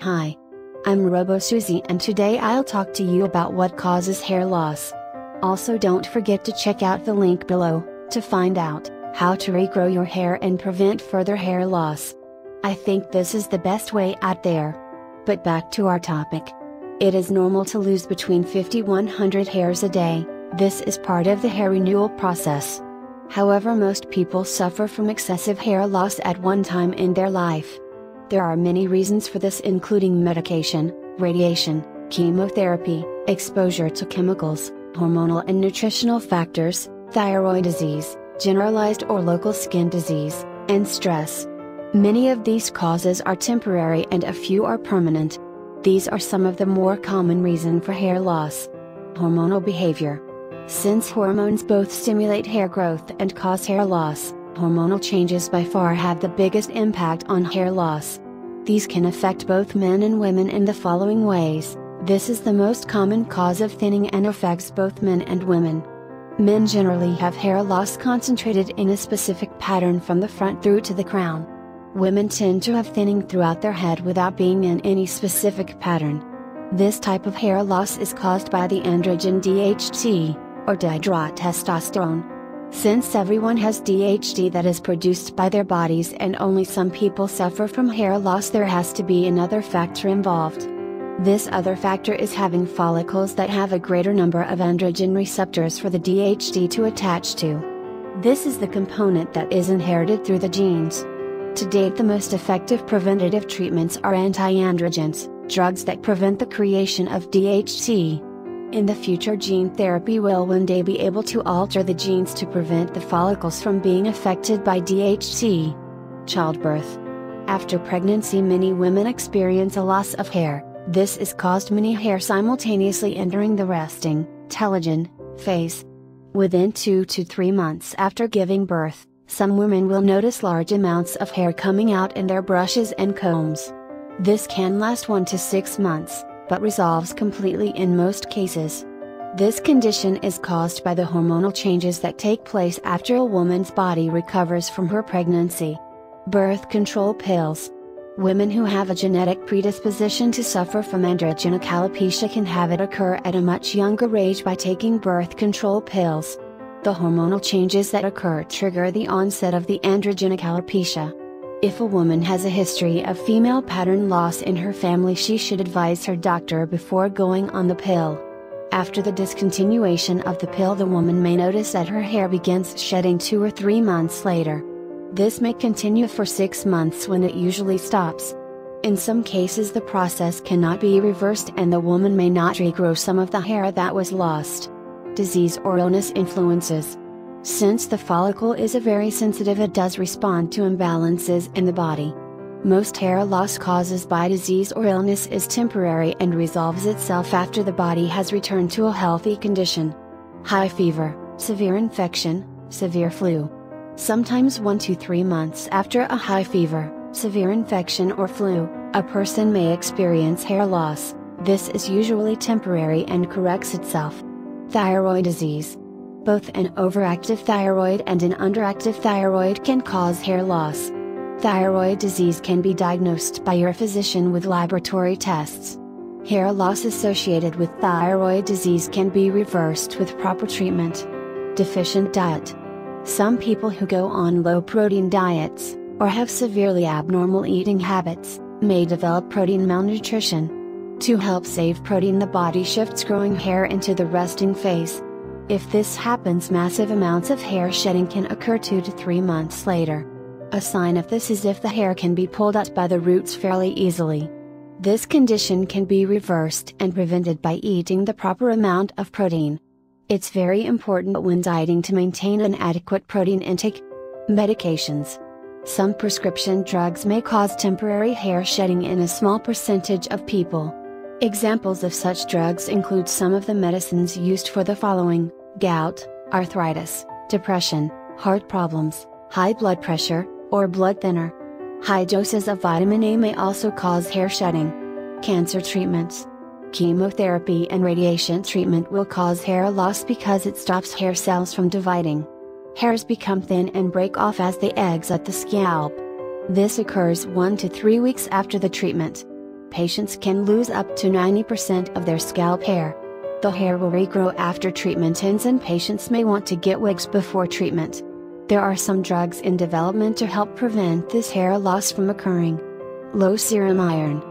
Hi. I'm robo-Suzie and today I'll talk to you about what causes hair loss. Also don't forget to check out the link below, to find out how to regrow your hair and prevent further hair loss. I think this is the best way out there. But back to our topic. It is normal to lose between 50-100 hairs a day. This is part of the hair renewal process. However, most people suffer from excessive hair loss at one time in their life. There are many reasons for this, including medication, radiation, chemotherapy, exposure to chemicals, hormonal and nutritional factors, thyroid disease, generalized or local skin disease, and stress. Many of these causes are temporary and a few are permanent. These are some of the more common reasons for hair loss. Hormonal behavior. Since hormones both stimulate hair growth and cause hair loss, hormonal changes by far have the biggest impact on hair loss. These can affect both men and women in the following ways. This is the most common cause of thinning and affects both men and women. Men generally have hair loss concentrated in a specific pattern from the front through to the crown. Women tend to have thinning throughout their head without being in any specific pattern. This type of hair loss is caused by the androgen DHT, or dihydrotestosterone. Since everyone has DHT that is produced by their bodies and only some people suffer from hair loss, there has to be another factor involved. This other factor is having follicles that have a greater number of androgen receptors for the DHT to attach to. This is the component that is inherited through the genes. To date, the most effective preventative treatments are anti-androgens, drugs that prevent the creation of DHT. In the future, gene therapy will one day be able to alter the genes to prevent the follicles from being affected by DHT. Childbirth. After pregnancy, many women experience a loss of hair. This is caused many hair simultaneously entering the resting, telogen, phase. Within 2 to 3 months after giving birth, some women will notice large amounts of hair coming out in their brushes and combs. This can last 1 to 6 months, but resolves completely in most cases. This condition is caused by the hormonal changes that take place after a woman's body recovers from her pregnancy. Birth control pills. Women who have a genetic predisposition to suffer from androgen alopecia can have it occur at a much younger age by taking birth control pills. The hormonal changes that occur trigger the onset of the androgen alopecia. If a woman has a history of female pattern loss in her family, she should advise her doctor before going on the pill. After the discontinuation of the pill, the woman may notice that her hair begins shedding 2 or 3 months later. This may continue for 6 months when it usually stops. In some cases, the process cannot be reversed and the woman may not regrow some of the hair that was lost. Disease or illness influences. Since the follicle is very sensitive, it does respond to imbalances in the body. Most hair loss caused by disease or illness is temporary and resolves itself after the body has returned to a healthy condition. High fever, severe infection, severe flu. Sometimes 1 to 3 months after a high fever, severe infection or flu, a person may experience hair loss. This is usually temporary and corrects itself. Thyroid disease. Both an overactive thyroid and an underactive thyroid can cause hair loss. Thyroid disease can be diagnosed by your physician with laboratory tests. Hair loss associated with thyroid disease can be reversed with proper treatment. Deficient diet. Some people who go on low-protein diets, or have severely abnormal eating habits, may develop protein malnutrition. To help save protein, the body shifts growing hair into the resting phase. If this happens, massive amounts of hair shedding can occur 2 to 3 months later. A sign of this is if the hair can be pulled out by the roots fairly easily. This condition can be reversed and prevented by eating the proper amount of protein. It's very important when dieting to maintain an adequate protein intake. Medications. Some prescription drugs may cause temporary hair shedding in a small percentage of people. Examples of such drugs include some of the medicines used for the following: gout, arthritis, depression, heart problems, high blood pressure, or blood thinner. High doses of vitamin A may also cause hair shedding. Cancer treatments. Chemotherapy and radiation treatment will cause hair loss because it stops hair cells from dividing. Hairs become thin and break off as they exit the scalp. This occurs 1 to 3 weeks after the treatment. patients can lose up to 90% of their scalp hair. The hair will regrow after treatment ends and patients may want to get wigs before treatment. There are some drugs in development to help prevent this hair loss from occurring. Low serum iron.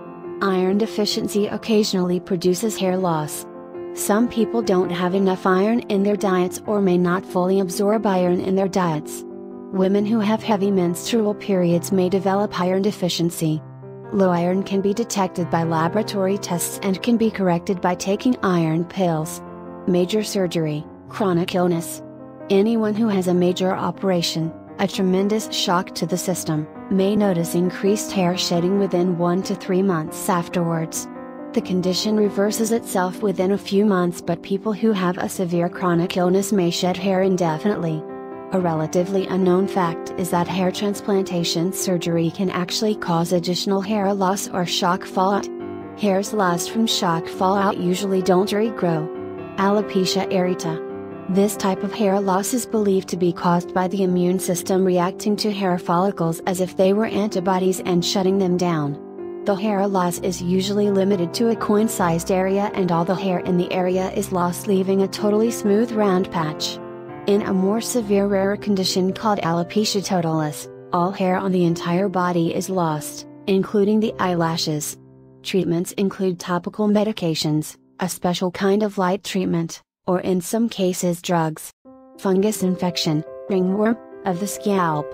Iron deficiency occasionally produces hair loss. Some people don't have enough iron in their diets or may not fully absorb iron in their diets. Women who have heavy menstrual periods may develop iron deficiency. Low iron can be detected by laboratory tests and can be corrected by taking iron pills. Major surgery, chronic illness. Anyone who has a major operation, a tremendous shock to the system, may notice increased hair shedding within 1 to 3 months afterwards. The condition reverses itself within a few months, but people who have a severe chronic illness may shed hair indefinitely. A relatively unknown fact is that hair transplantation surgery can actually cause additional hair loss or shock fallout. Hairs lost from shock fallout usually don't regrow. Alopecia areata. This type of hair loss is believed to be caused by the immune system reacting to hair follicles as if they were antibodies and shutting them down. The hair loss is usually limited to a coin-sized area and all the hair in the area is lost, leaving a totally smooth round patch. In a more severe rarer condition called alopecia totalis, all hair on the entire body is lost, including the eyelashes. Treatments include topical medications, a special kind of light treatment, or in some cases drugs. Fungus infection, ringworm, of the scalp.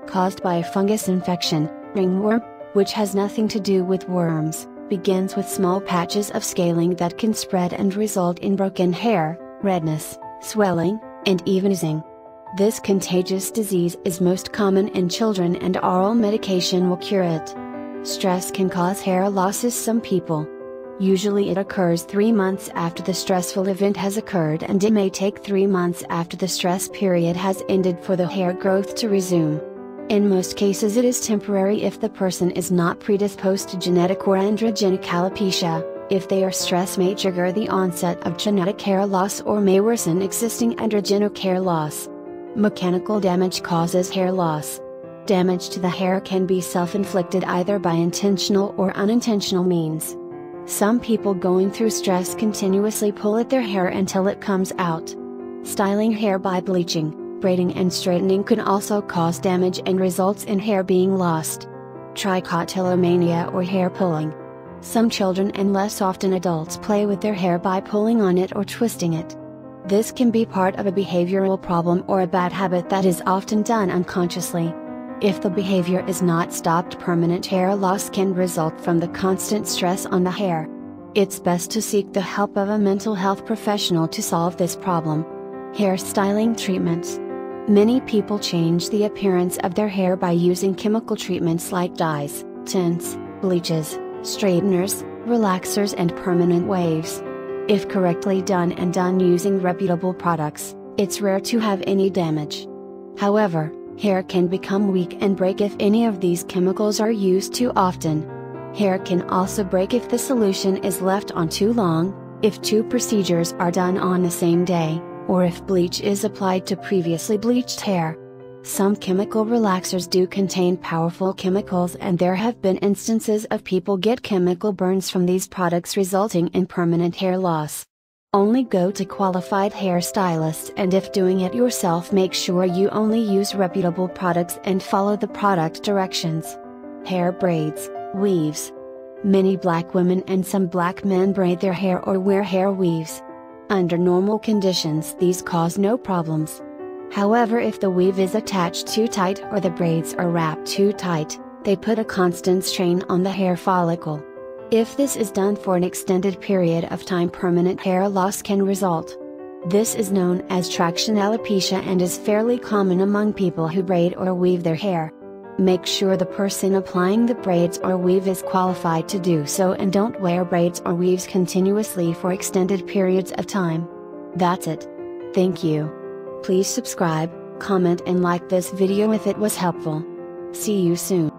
Caused by a fungus infection, ringworm, which has nothing to do with worms, begins with small patches of scaling that can spread and result in broken hair, redness, swelling, and even oozing. This contagious disease is most common in children and oral medication will cure it. Stress can cause hair losses some people. Usually it occurs 3 months after the stressful event has occurred, and it may take 3 months after the stress period has ended for the hair growth to resume. In most cases it is temporary if the person is not predisposed to genetic or androgenic alopecia. If they are stress may trigger the onset of genetic hair loss or may worsen existing androgenic hair loss. Mechanical damage causes hair loss. Damage to the hair can be self-inflicted either by intentional or unintentional means. Some people going through stress continuously pull at their hair until it comes out. Styling hair by bleaching, braiding and straightening can also cause damage and results in hair being lost. Trichotillomania or hair pulling. Some children and less often adults play with their hair by pulling on it or twisting it. This can be part of a behavioral problem or a bad habit that is often done unconsciously. If the behavior is not stopped, permanent hair loss can result from the constant stress on the hair. It's best to seek the help of a mental health professional to solve this problem. Hair styling treatments. Many people change the appearance of their hair by using chemical treatments like dyes, tints, bleaches, straighteners, relaxers and permanent waves. If correctly done and done using reputable products, it's rare to have any damage. However, hair can become weak and break if any of these chemicals are used too often. Hair can also break if the solution is left on too long, if 2 procedures are done on the same day, or if bleach is applied to previously bleached hair. Some chemical relaxers do contain powerful chemicals, and there have been instances of people get chemical burns from these products resulting in permanent hair loss. Only go to qualified hairstylists, and if doing it yourself, make sure you only use reputable products and follow the product directions. Hair braids, weaves. Many black women and some black men braid their hair or wear hair weaves. Under normal conditions these cause no problems. However, if the weave is attached too tight or the braids are wrapped too tight, they put a constant strain on the hair follicle. If this is done for an extended period of time, permanent hair loss can result. This is known as traction alopecia and is fairly common among people who braid or weave their hair. Make sure the person applying the braids or weave is qualified to do so, and don't wear braids or weaves continuously for extended periods of time. That's it. Thank you. Please subscribe, comment and like this video if it was helpful. See you soon.